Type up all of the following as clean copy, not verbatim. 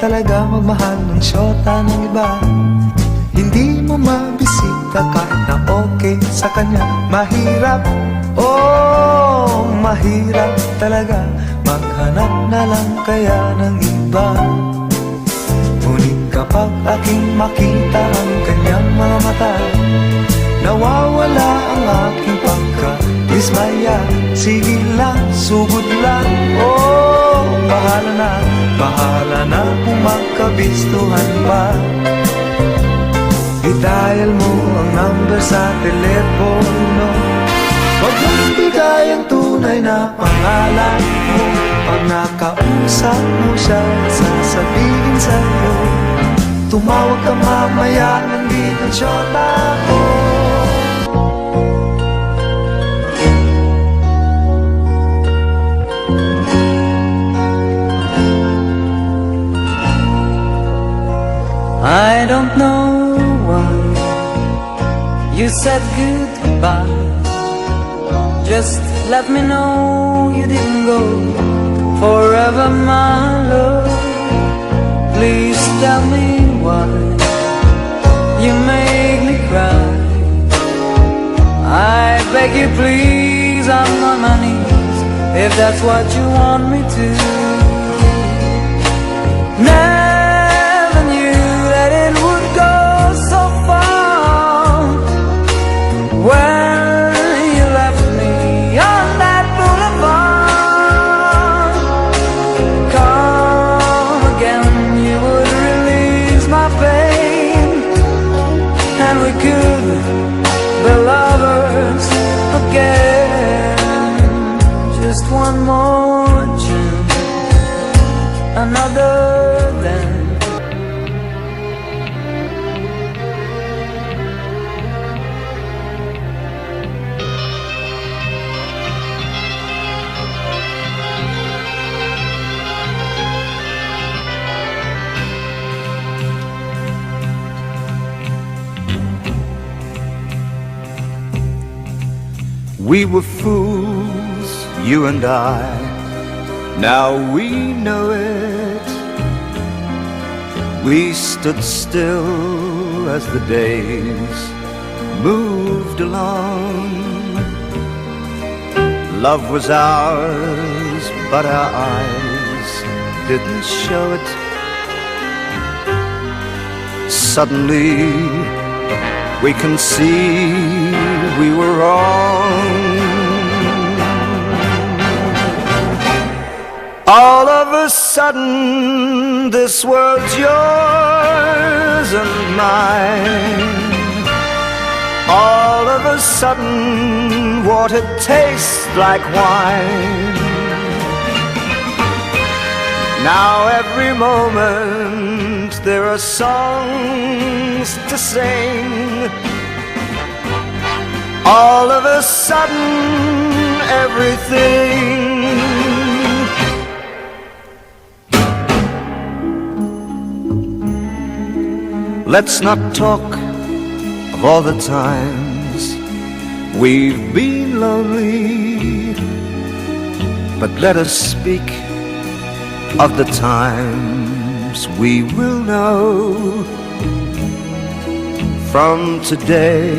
talaga magmahal ng syota ng iba. Hindi mo mabisita kahit na okay sa kanya. Mahirap, oh, mahirap talaga maghanap na lang kaya ng iba. Ngunit kapag aking makita ang kanyang mga mata, nawawala ang aking pagka-dismaya. Sige lang, sugod lang, oh, bahala na kung magkabistuhan pa. I-dial mo ang number sa telepono. Huwag mong bigay ang tunay na pangalan mo. Pag nakausap mo siya, sasabihin sa'yo, tumawag ka mamaya, nandito ang syota ko. I don't know why you said goodbye. Just let me know you didn't go forever, my love. Please tell me why you make me cry. I beg you please, I'm on my knees, if that's what you want me to. Never knew that it would go so far when you left me on that boulevard. Come again, you would release my pain, and we could be lovers again. Just one more chance, another then. We were fools, you and I, now we know it. We stood still as the days moved along. Love was ours, but our eyes didn't show it. Suddenly we can see we were wrong. All of a sudden, this world's yours and mine. All of a sudden, water tastes like wine. Now every moment there are songs to sing. All of a sudden, everything. Let's not talk of all the times we've been lonely, but let us speak of the times we will know. From today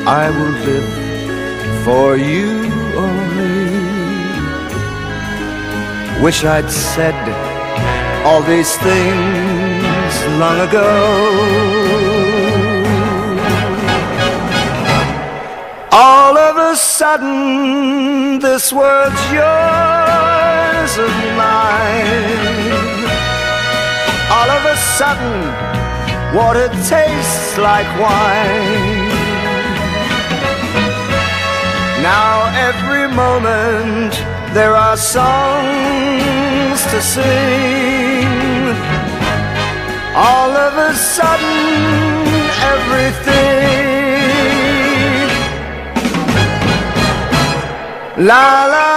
I will live for you only. Wish I'd said all these things long ago. All of a sudden, this world's yours and mine. All of a sudden, water tastes like wine. Now every moment there are songs to sing. All of a sudden, everything. La la.